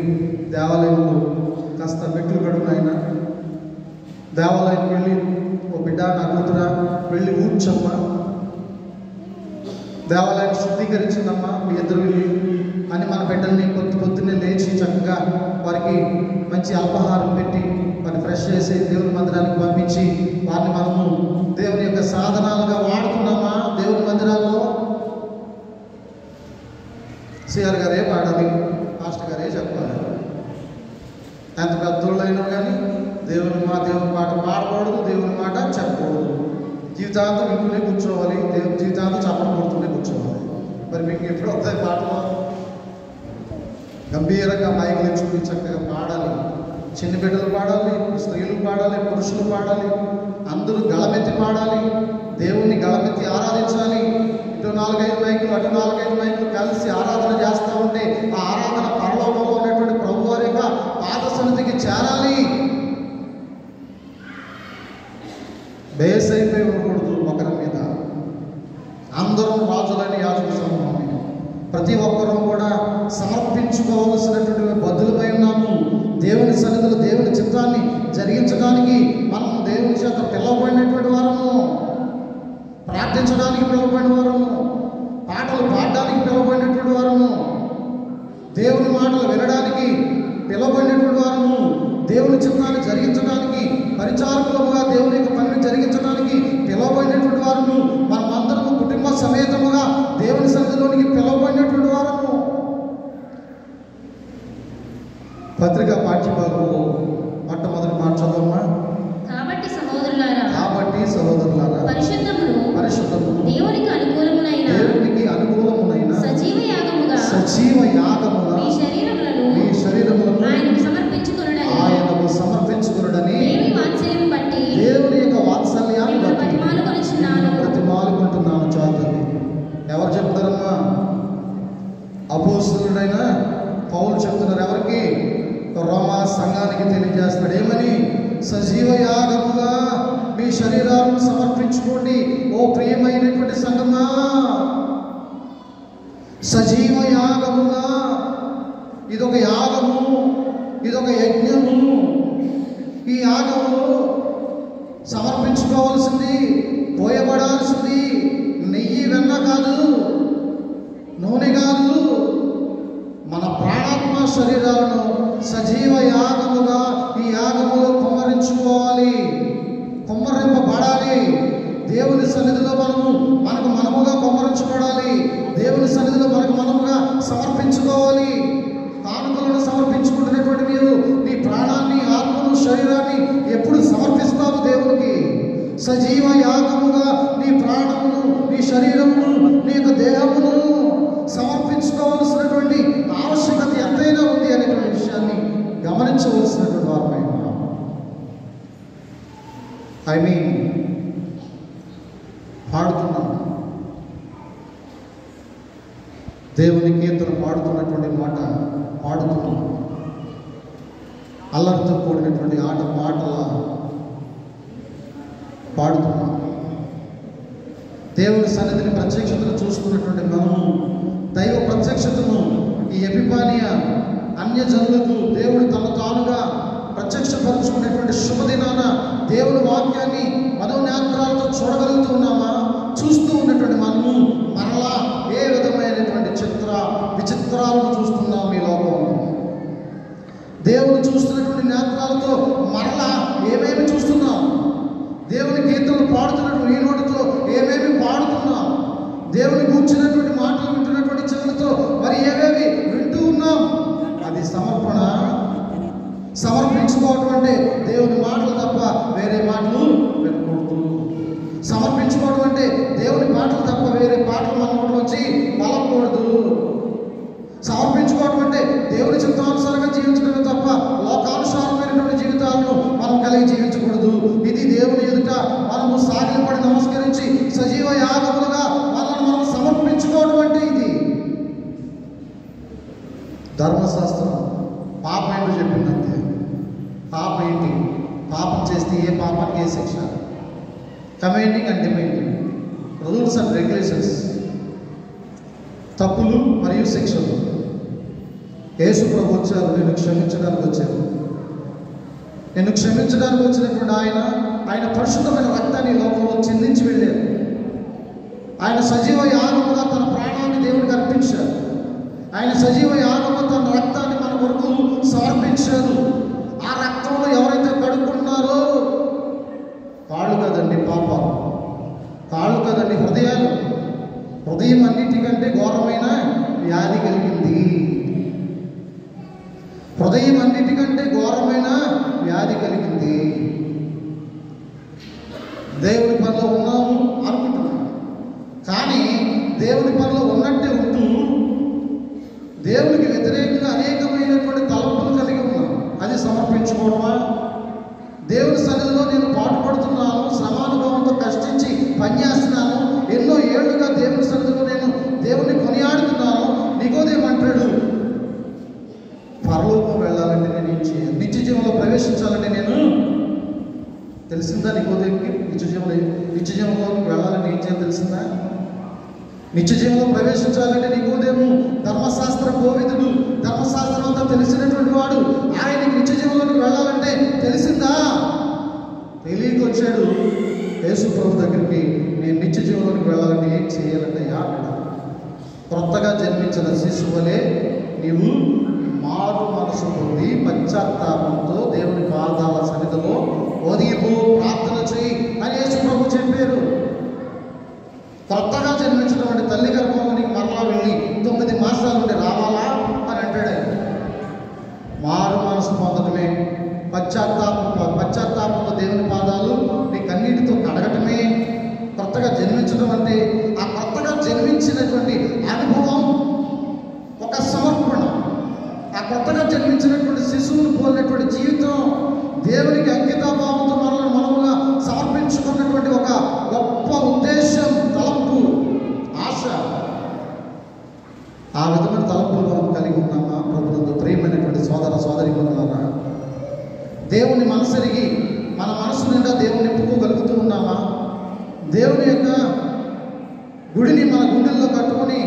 దేవాలయంలో కాస్త మెట్లు కడుగు నాయన, దేవాలయానికి వెళ్ళి ఓ బిడ్డ నా కూతురా వెళ్ళి ఊడ్చమ్మా, దేవాలయాన్ని శుద్ధీకరించిందమ్మా మీ ఇద్దరు వెళ్ళి అని మన బిడ్డల్ని పొద్దున్నే లేచి చక్కగా వారికి మంచి అల్పాహారం పెట్టి వారిని ఫ్రెష్ చేసి దేవుని మందిరానికి పంపించి వారిని మనము దేవుని యొక్క సాధనాలుగా వాడుతున్నామా? దేవుని మందిరాల్లో సిఆర్ గారే పాడాలి, పాస్టర్ గారే చెప్పాలి. ఎంత పెద్దోళ్ళైనా కానీ దేవుని పాట పాడకూడదు, దేవుని మాట చెప్పకూడదు. జీవితాంతం ఇంట్లోనే కూర్చోవాలి, దేవుని జీవితాంతం చప్పట్లు కొడుతూనే కూర్చోవాలి. మరి మీకు ఎప్పుడు వస్తాయి పాటలు? గంభీరంగా మైకులు ఇచ్చుకుని చక్కగా పాడాలి. చిన్న బిడ్డలు పాడాలి, స్త్రీలు పాడాలి, పురుషులు పాడాలి, అందరూ గళమెత్తి పాడాలి, దేవుణ్ణి గళమెత్తి ఆరాధించాలి. ఇటు 4-5 మైకులు, అటు 4-5 మైకులు కలిసి ఆరాధన చేస్తూ ఉంటే ఆ ఆరాధన పరలోకంలో ఉన్నటువంటి ప్రభు వారి యొక్క పాద సన్నిధికి చేరాలి. బేస్ అయిపోయి ఉండకూడదు ఒకరి మీద. అందరం రాజులని యాజక సమూహం, ప్రతి ఒక్కరూ కూడా సమర్పించుకోవాల్సినటువంటి బద్దులపై ఉన్నాము. దేవుని సన్నిధిలో దేవుని చిత్తాన్ని జరిగించడానికి మనం దేవుని చేత పిలువబడినటువంటి వారము, ప్రార్థించడానికి పిలువబడిన వారము, పాటలు పాడడానికి పిలువబడినటువంటి వారము, దేవుని మాటలు వినడానికి పిలువబడినటువంటి వారము, దేవుని చిత్తాన్ని జరిగించడానికి పరిచారకులుగా దేవుని యొక్క పనిని జరిగించడానికి పిలువబడినటువంటి వారము, మనమందరము కుటుంబ సమేతముగా దేవుని సన్నిధిలోనికి పిలువబడినటువంటి వారము. పత్రికా పాఠ్యభాగంలో మొట్టమొదటి మాట చదవమ్మా. కాబట్టి సహోదరులారా పరిశుద్ధమును దేవునికి అనుకూలమునైన సజీవ యాగముగా మీ శరీరములను ఆయనకు సమర్పించుకొనుడని దేవుని యొక్క వాత్సల్యాన్ని బట్టి బ్రతిమాలుకుంటున్నాను. చాలు. ఎవరు చెప్తారమ్మా? అపోస్తలుడైన పౌలు చెప్తున్నారు. ఎవరికి? రోమా సంఘానికి తెలియజేస్తాడు. ఏమని? సజీవ యాగముగా మీ శరీరాలను సమర్పించుకోండి ఓ ప్రియమైనటువంటి సంఘమా. సజీవ యాగముగా, ఇదొక యాగము, ఇదొక యజ్ఞము. ఈ యాగము సమర్పించుకోవాల్సింది, పోయబడాల్సింది నెయ్యి వెన్న కాదు, నూనె కాదు. మన ప్రాణాత్మ శరీరాలను సజీవ యాగముగా ఈ యాగములో కుమ్మరించుకోవాలి, కుమ్మరింపబడాలి. దేవుని సన్నిధిలో మనముగా కుమ్మరించబడాలి. దేవుని సన్నిధిలో మనముగా సమర్పించుకోవాలి. కానుకలను సమర్పించుకుంటున్నటువంటి మీరు నీ ప్రాణాన్ని, ఆత్మను, శరీరాన్ని ఎప్పుడు సమర్పిస్తావు దేవునికి? సజీవ యాగముగా నీ ప్రాణమును, నీ శరీరమును, నీ యొక్క దేహమును సమర్పించుకోవాల్సినటువంటి ఆవశ్యకత ఎంతైనా ఉంది అనేటువంటి విషయాన్ని గమనించవలసినటువంటి వారమై ఉన్నాం. పాడుతున్నాం, దేవుని కీర్తన పాడుతున్నటువంటి మాట పాడుతున్నాం. అల్లరితో కూడినటువంటి పాటల పాడుతున్నాం. దేవుని సన్నిధిని ప్రత్యక్షతను చూసుకున్నటువంటి మనము దైవ ప్రత్యక్షతను ఈ ఎపిఫానియా అన్యజనులకు దేవుడు తన తానుగా ప్రత్యక్షపరుచుకునేటువంటి శుభదినాన దేవుని వాక్యాన్ని మనోనేత్రాలతో చూడగలుగుతూ ఉన్నామా? చూస్తూ ఉన్నటువంటి మనము మరలా ఏ విధమైనటువంటి విచిత్రాలను చూస్తున్నాం ఈ లోకంలో? దేవుని చూస్తున్నటువంటి నేత్రాలతో మరలా ఏమేమి చూస్తున్నాం? దేవుని కీర్తనలు పాడుతున్నటువంటి ఈ నోటితో ఏమేమి పాడుతున్నాం? దేవుని కూర్చున్నటువంటి మాటలు వింటున్నటువంటి చెవులతో మరి ఏమేమి వింటూ ఉన్నాం? అది సమర్పణ. సమర్పించుకోవటం అంటే దేవుని మాటలు తప్ప వేరే మాటలు వినకూడదు. సమర్పించుకోవడం అంటే దేవుని పాటలు తప్ప వేరే పాటలు మన నోటి వచ్చి పలకూడదు. సమర్పించుకోవడం అంటే దేవుని చిత్తానుసారంగా జీవించడమే తప్ప లోకానుసారమైనటువంటి జీవితాలను మనం కలిగి జీవించకూడదు. ఇది దేవుని ఎదుట మనము సాగిలపడి నమస్కరించి సజీవ యాగములుగా మనల్ని మనం సమర్పించుకోవడం అంటే ఇది. ధర్మశాస్త్రం పాపం ఏంటో చెప్పిందంతే. పాపం ఏంటి? పాపం చేస్తే ఏ పాపానికి ఏ శిక్ష? Commanding and demanding, rules and regulations, తప్పులు మరియు శిక్షలు. యేసు ప్రభు వచ్చారు, నేను క్షమించడానికి వచ్చారు. నేను క్షమించడానికి వచ్చినటువంటి ఆయన పరిశుద్ధమైన రక్తాన్ని లోకంలో చిందించి వెళ్ళారు. ఆయన సజీవ యాగముగా తన ప్రాణాన్ని దేవుడికి అర్పించారు. ఆయన సజీవ యాగముగా తన రక్తాన్ని మన కొరకు సమర్పించారు. ఆ రక్తంలో ఎవరైతే కడుక్కున్నారో కాళ్ళు కదండి పాపాలు, కాళ్ళు కదండి హృదయాలు. హృదయం అన్నిటికంటే ఘోరమైన వ్యాధి కలిగింది. హృదయం అన్నిటికంటే ఘోరమైన వ్యాధి కలిగింది. దేవుని పనిలో ఉన్నాము అనుకుంటున్నాం, కానీ దేవుని పనిలో ఉన్నట్టే ఉంటూ దేవునికి వ్యతిరేకంగా అనేకమైనటువంటి తలంపులు కలిగి ఉన్నాం. అది సమర్పించుకోవడమా? దేవుని సన్నిధిలో నేను పాటుపడుతున్నాను, శ్రమానుభవంతో కష్టించి పనిచేస్తున్నాను, ఎన్నో ఏళ్లుగా దేవుని సన్నిధిలో నేను దేవుని కొనియాడుతున్నాను. నికోదేమంటాడు, పరలోకం వెళ్ళాలంటే నేను ఏం చేయాలి? నిత్య జీవంలో ప్రవేశించాలంటే నేను, తెలిసిందా నికోదేవికి? నిత్య జీవంలోకి వెళ్ళాలని ఏం చేయాలి తెలిసిందా? నిత్య జీవంలో ప్రవేశించాలంటే నికోదేము ధర్మశాస్త్ర కోవిదుడు, ధర్మశాస్త్రం అంతా తెలిసినటువంటి వాడు. ఆయనకి నిత్య జీవంలోకి వెళ్ళాలంటే తెలిసిందా? తెలియకొచ్చాడు యేసు ప్రభు దగ్గరికి. నేను నిత్య జీవంలోకి వెళ్ళాలంటే ఏం చేయాలంటయ్యా అన్నాడు. క్రొత్తగా జన్మించిన శిశువులే నీవు మారు మనసు పొంది పశ్చాత్తాపంతో దేవుని పాదాల సన్నిధిలో ఒదిగిపో, ప్రార్థన చేయి అని యేసు ప్రభు చెప్పారు. కొత్తగా జన్మించినటువంటి తల్లి గర్భంలోనికి మరలా వెళ్ళి 9 మాసాల నుండి రావాలా అని అంటాడు ఆయన. మారు మనసు పొందడమే, పశ్చాత్తాపంతో దేవుని పాదాలు నీ కన్నీటితో కడగటమే కొత్తగా జన్మించడం అంటే. ఆ కొత్తగా జన్మించినటువంటి అనుభవం ఒక సమర్పణ. ఆ కొత్తగా జన్మించినటువంటి శిశువును పోలినటువంటి జీవితం, దేవునికి అంకితాభావంతో మనముగా సమర్పించుకున్నటువంటి ఒక గొప్ప ఉద్దేశం, తలంపు, ఆశ. ఆ విధమైన తలంపులు మనం కలిగి ఉన్నామా? ప్రభుత్వంతో ప్రియమైనటువంటి సోదర సోదరీమణులారా, దేవుని మనసెరిగి మన మనసు నిండా దేవుని నింపుకోగలుగుతూ ఉన్నామా? దేవుని యొక్క గుడిని మన గుండెల్లో కట్టుకొని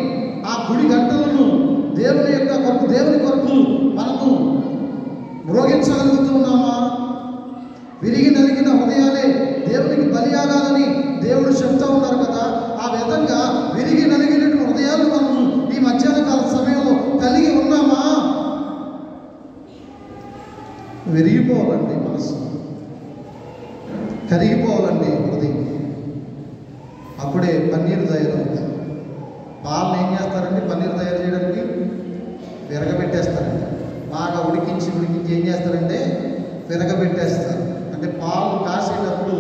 ఆ గుడి గంటలను దేవుని కొరకు మనము మ్రోగించగలుగుతూ ఉన్నామా? విరిగి నలిగిన హృదయాలే దేవునికి బలియాగాలని దేవుడు చెప్తూ ఉన్నారు కదా. ఆ విధంగా విరిగి నలిగినటువంటి హృదయాలు మనము ఈ మధ్యాహ్న కాల సమయంలో కలిగి ఉన్నామా? విరిగిపోవాలండి మనసు, కరిగిపోవాలండి హృదయం. అప్పుడే పన్నీరు తయారవుతుంది. పాలను ఏం చేస్తారండి? పన్నీరు తయారు చేయడానికి విరగబెట్టేస్తారండి. బాగా ఉడికించి ఏం చేస్తారంటే విరగబెట్టేస్తారు. అంటే పాలు కాసేటప్పుడు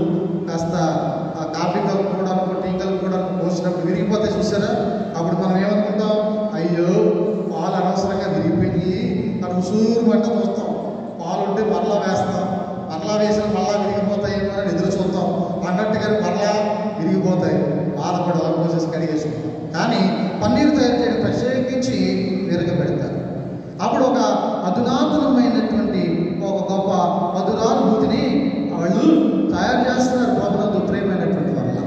కాస్త కాఫీ కలుపుకోవడానికి, టీ కలుపుకోవడానికి పోసినప్పుడు విరిగిపోతే చూసారా? అప్పుడు మనం ఏమనుకుంటాం? అయ్యో పాలు అనవసరంగా విరిగిపోయి అటు ఉసూరు మంట చూస్తాం. పాలు ఉంటే మరలా వేస్తాం, మరలా వేసిన మరలా విరిగిపోతాయేమో అని ఎదురు చూద్దాం. అన్నట్టుగా మరలా విరిగిపోతాయి, బాధపడి అలా పోసేసి కడిగేసుకుంటాం. కానీ పన్నీరు తయారు చేయడం ప్రత్యేకించి విరగబెడతారు. అప్పుడు ఒక అధునాతనమైనటువంటి ఒక గొప్ప మధురానుభూతిని వాళ్ళు తయారు చేస్తున్నారు ప్రభునందు ప్రియమైనటువంటి వాళ్ళ.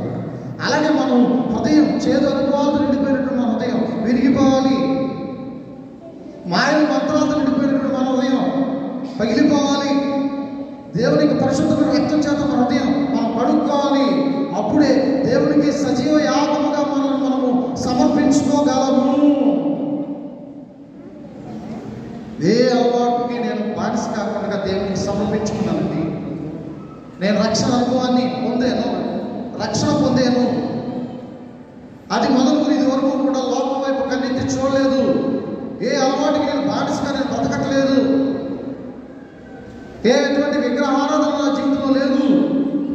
అలాగే మనం హృదయం చేదు అనుభవాలతో నిండిపోయినటువంటి మన హృదయం విరిగిపోవాలి. మాయలు మంత్రాలతో నిండిపోయినటువంటి మన హృదయం పగిలిపోవాలి. దేవునికి పరిశుద్ధమైన రక్తం చేత మన హృదయం మనం కడుక్కోవాలి. అప్పుడే దేవునికి సజీవ యాగముగా మనము సమర్పించుకోగలము. ఏ అలవాటుకి నేను బానిస కాకుండా దేవునికి సమర్పించుకున్నానండి. నేను రక్షణ అనుభవాన్ని రక్షణ పొందాను. అది మొదలుకొని ఇది వరకు కూడా లోకం వైపు కన్నెత్తి చూడలేదు. ఏ అలవాటుకి నేను బానిసగా నేను బ్రతకట్లేదు. ఎటువంటి విగ్రహారాధన నా జీవితంలో లేదు.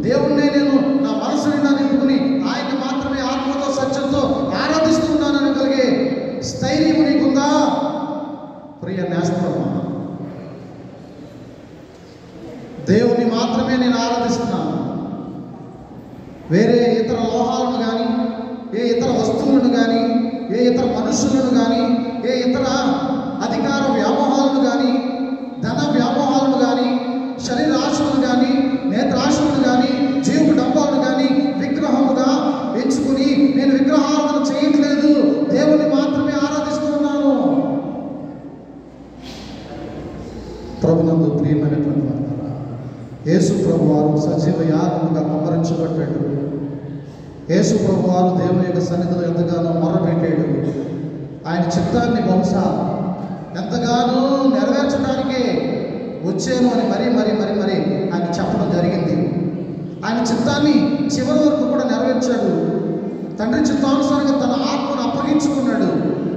దేవుణ్ణి నేను నా మనసు నిండా నింపుకుని ఆయన్ని మాత్రమే ఆత్మతో సత్యంతో ఆరాధిస్తున్నానని కలిగే స్థైర్యం నీకుందా? ప్రియ నేస్తమా, దేవుని మాత్రమే నేను ఆరాధిస్తున్నాను. వేరే ఇతర లోహాలను కానీ, ఏ ఇతర వస్తువులను కానీ, ఏ ఇతర మనుషులను కానీ, ఏ ఇతర అధికార వ్యామోహాలను కానీ, ధన వ్యామోహాలను కానీ, శరీరాశలను కానీ, నేత్రాశలను కానీ, జీవపు డంబాలను కానీ విగ్రహముగా ఎంచుకుని నేను విగ్రహారాధన చేయట్లేదు. దేవుని మాత్రమే ఆరాధిస్తున్నాను. ప్రభునందు ప్రియమైనటువంటి వారు, యేసు ప్రభు వారు సజీవ యాగముగా కుమ్మరించబడ్డాడు. యేసు ప్రభు వారు దేవుని యొక్క సన్నిధిలో ఎంతగానో మొర్రపెట్టాడు. ఆయన చిత్తాన్ని బహుశా ఎంతగానో నెరవేర్చడానికే వచ్చాను అని మరి ఆయన చెప్పడం జరిగింది. ఆయన చిత్తాన్ని చివరి వరకు కూడా నెరవేర్చాడు. తండ్రి చిత్తానుసారంగా తన ఆత్మను అప్పగించుకున్నాడు.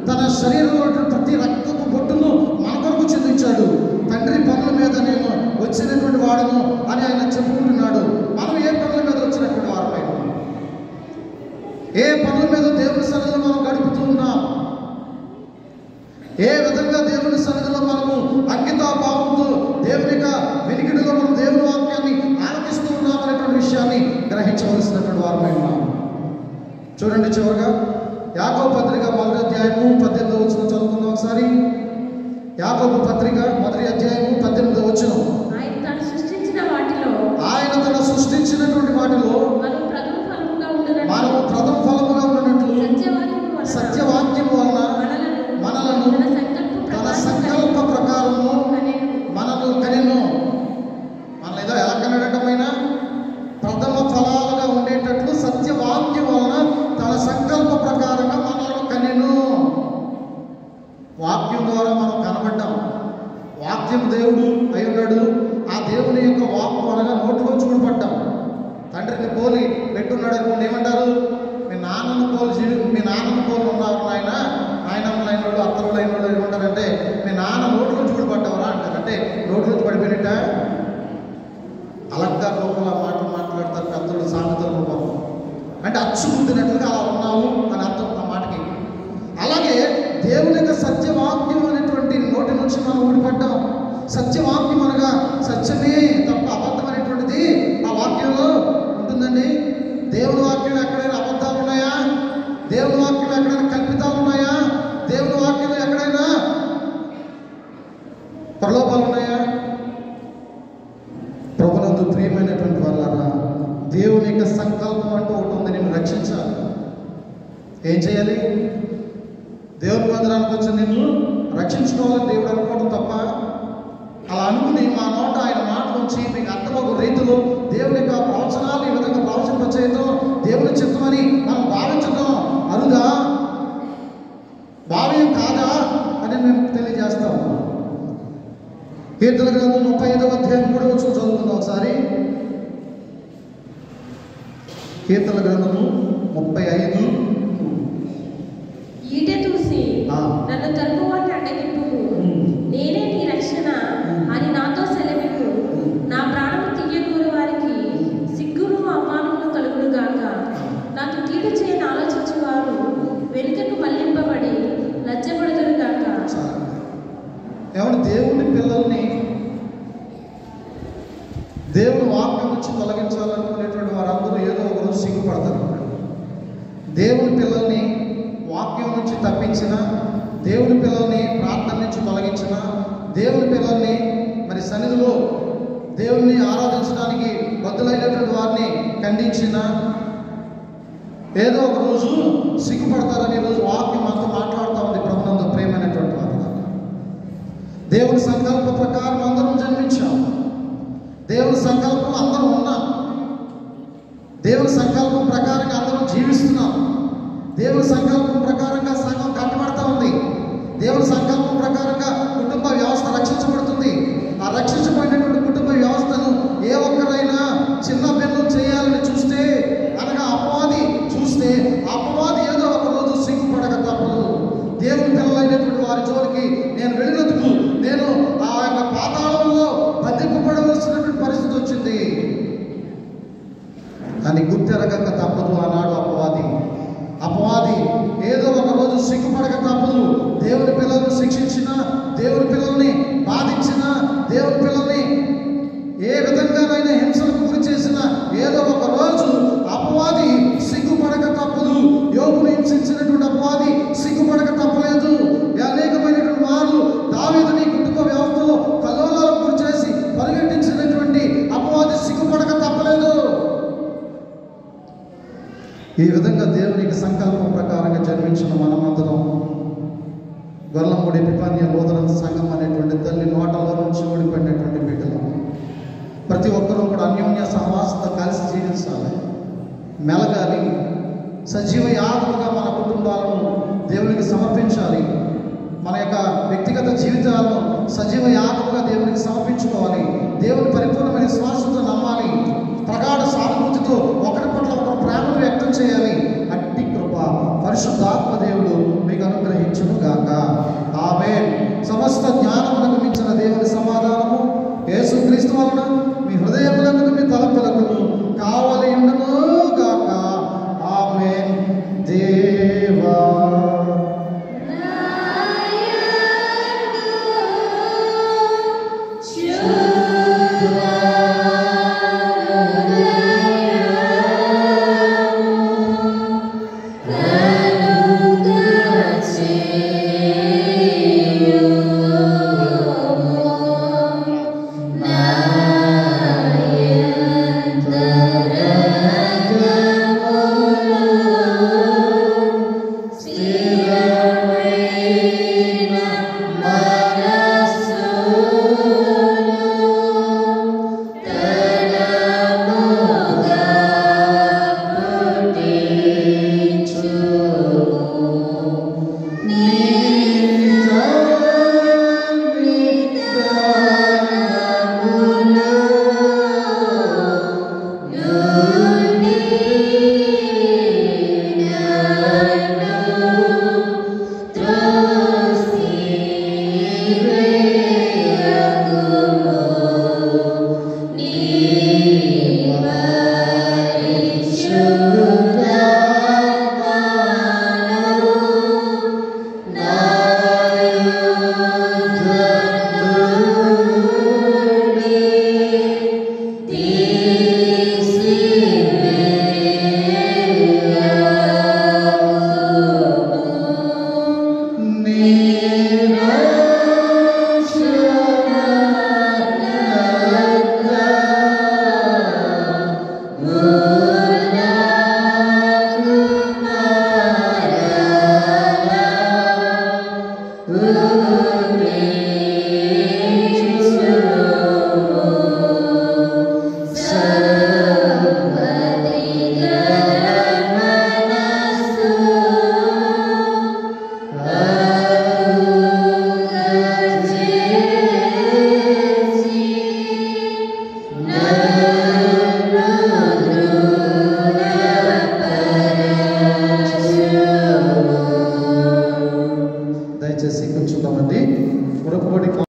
తన శరీరంలో ప్రతి రక్తపు బొట్టును మన కొరకు చెందించాడు. తండ్రి పనుల మీద నేను వచ్చినటువంటి వాడను అని ఆయన చెప్పుకుంటున్నాడు. మనం ఏ పనుల మీద వచ్చినటువంటి వారమై, ఏ పనుల మీద దేవుని సన్నిధిలో మనం గడుపుతూ ఉన్నాం, ఏ విధంగా దేవుని సన్నిధిలో మనము అంకితాభావంతో దేవుని యొక్క వెనికిడిలో మనం దేవుని వాక్యాన్ని ఆలకిస్తూ ఉన్నాం అనేటువంటి విషయాన్ని గ్రహించవలసినటువంటి వారమై ఉన్నాం. చూడండి, చివరిగా యాకోబు పత్రిక 1వ అధ్యాయము 18వ వచనం చదువుకుందాం ఒకసారి. యాకోబు పత్రిక 1వ అధ్యాయము 18వ వచనం. ఆయన తను సృష్టించినటువంటి వాటిలో మనము ప్రథమ ఫలముగా ఉన్నట్లు దేవుడు అయి ఉన్నాడు. ఆ దేవుని యొక్క వాక్కు అనగా నోట్లో చూడబడ్డాం. తండ్రిని పోలి పెట్టున్నాడు అనుకోండి, ఏమంటారు? మీ నాన్నను పోలి ఉన్నారు నాయన, నాయనమ్మలు అయిన వాళ్ళు, అత్తలు అయిన వాళ్ళు ఏమంటారంటే మీ నాన్న నోట్లో చూడబడ్డావరా అంటారంటే నోట్లో పడిపోయినట్ట అలంకార రూపంలో మాటలు మాట్లాడతారు పెద్దలు, సామెతల రూపంలో. అంటే అచ్చుకుంటున్నట్లుగా అలా ఉన్నావు అని అర్థం ఆ మాటకి. అలాగే దేవుని యొక్క సత్యవాక్యం అనేటువంటి నోటి నుంచి మనం ఊడిపడ్డాం. సత్యవాక్యం అనగా సత్యమే తప్ప అబద్ధం అనేటువంటిది ఆ వాక్యంలో ఉంటుందండి. దేవుని వాక్యంలో ఎక్కడైనా అబద్ధాలు ఉన్నాయా? దేవుని వాక్యంలో ఎక్కడైనా కల్పితాలు ఉన్నాయా? దేవుని వాక్యంలో ఎక్కడైనా ప్రలోభాలు ఉన్నాయా? ప్రభునందు ప్రియమైనటువంటి వాళ్ళారా, దేవుని యొక్క సంకల్పం అంటూ ఒకటి ఉంది. నిన్ను రక్షించాలి. ఏం చేయాలి? దేవుని మందిరానికి వచ్చి నిన్ను రక్షించుకోవాలని దేవుడు అనుకోవడం తప్ప, అలా అనుకుని మా నోట ఆయన మాటలు వచ్చి మీకు అర్థమగు రీతిలో దేవుని యొక్క ప్రవచనాలు ఈ విధంగా ప్రవచింపచేయడం దేవుని చిత్తమని మనం భావించడం అరుదా, భావ్యం కాదా అని మేము తెలియజేస్తాము. కీర్తన గ్రంథం 35వ అధ్యాయం 3వ వచనం చదువుకుందాం ఒకసారి. కీర్తన గ్రంథము 35. ఈట చూసి నన్ను తరుమువాడిని అడ్డగింపుము, నేనే నీ రక్షణ అని నాతో సెలవిప్పు. నా ప్రాణము తీయగూరు వారికి సిగ్గును అవమానములు కలుగును గాక. నాకు కీడు చేయని ఆలోచించేవారు వెనుకకు మళ్లింపబడి లజ్జపడుదురు గాక. ఏమంటే దేవుని పిల్లల్ని దేవుని వాక్యం నుంచి తొలగించాలనుకునేటువంటి వారందరూ ఏదో ఒక రోజు సిగ్గుపడతారు. దేవుని పిల్లల్ని వాక్యం నుంచి తప్పించిన, దేవుని పిల్లల్ని ప్రార్థన నుంచి తొలగించిన, దేవుని పిల్లల్ని మరి సన్నిధిలో దేవుణ్ణి ఆరాధించడానికి బద్దులైనటువంటి వారిని ఖండించిన ఏదో ఒక రోజు సిగ్గుపడతారని ఈరోజు వాక్యం అంతా మాట్లాడుతూ ఉంది. ప్రభునందు ప్రేమైనటువంటి వారు, దేవుని సంకల్ప ప్రకారం అందరం జన్మించాం. దేవుని సంకల్పం అందరం ఉన్నాం. దేవుని సంకల్పం ప్రకారంగా అందరం జీవిస్తున్నాం. దేవుని సంకల్పం ప్రకారంగా సంఘం కట్టబడతా ఉంది. దేవుని సంకల్పం ప్రకారంగా కుటుంబ వ్యవస్థ రక్షించబడుతుంది. ఆ రక్షించబడినటువంటి కుటుంబ వ్యవస్థను ఏ ఒక్కరైనా చిన్న భిన్నం చేయాలని చూస్తే, అనగా అపవాది చూస్తే, అపవాది ఏదో ఒక రోజు సిగ్గుపడక తప్పదు. దేవుని పిల్లలైనటువంటి వారి జోలికి నేను వెళ్ళినందుకు నేను ఆ యొక్క పాతాళంలో బంధింపబడవలసినటువంటి పరిస్థితి వచ్చింది అని గుర్తెరగక తప్పదు. ఆనాడు అపవాది ఏదో ఒక రోజు సిగ్గుపడక తప్పదు. దేవుని పిల్లలను శిక్షించిన, దేవుని పిల్లల్ని బాధించిన, దేవుని పిల్లల్ని ఏ విధంగానైనా హింసలకు గురి చేసిన ఏదో ఒక రోజు అపవాది సిగ్గుపడక తప్పదు. యోబును హింసించినటువంటి అపవాది సిగ్గుపడక తప్పలేదు. అనేకమైనటువంటి వారు దావీదుని కుటుంబ వ్యవస్థలో కల్లోలాలకు గురి చేసి పరిగెట్టించినటువంటి అపవాది సిగ్గుపడక తప్పలేదు. ఈ విధంగా దేవునికి సంకల్పం ప్రకారంగా జన్మించిన మనమందరం గొల్లమూడి ఎపిఫానియా లూథరన్ సంఘం అనేటువంటి తల్లి నోటలో నుంచి ఓడిపోయినటువంటి బిడ్డలు. ప్రతి ఒక్కరూ కూడా అన్యోన్య సహవాసంతో కలిసి జీవించాలి, మెలగాలి. సజీవ యాగముగా మన కుటుంబాలను దేవునికి సమర్పించాలి. మన యొక్క వ్యక్తిగత జీవితాలను సజీవ యాగముగా దేవునికి సమర్పించుకోవాలి. దేవుని పరిపూర్ణమైన విశ్వాసంతో నమ్మాలి. ప్రగాఢ సానుభూతితో ఒకరి పట్ల ఒకరు ప్రేమను వ్యక్తం చేయాలి. అట్టి కృప పరిశుద్ధాత్మ దేవుడు మీకు అనుగ్రహించును గాక. ఆమేన్. సమస్త జ్ఞానమునకు మించిన దేవుని సమాధానము యేసుక్రీస్తు వలన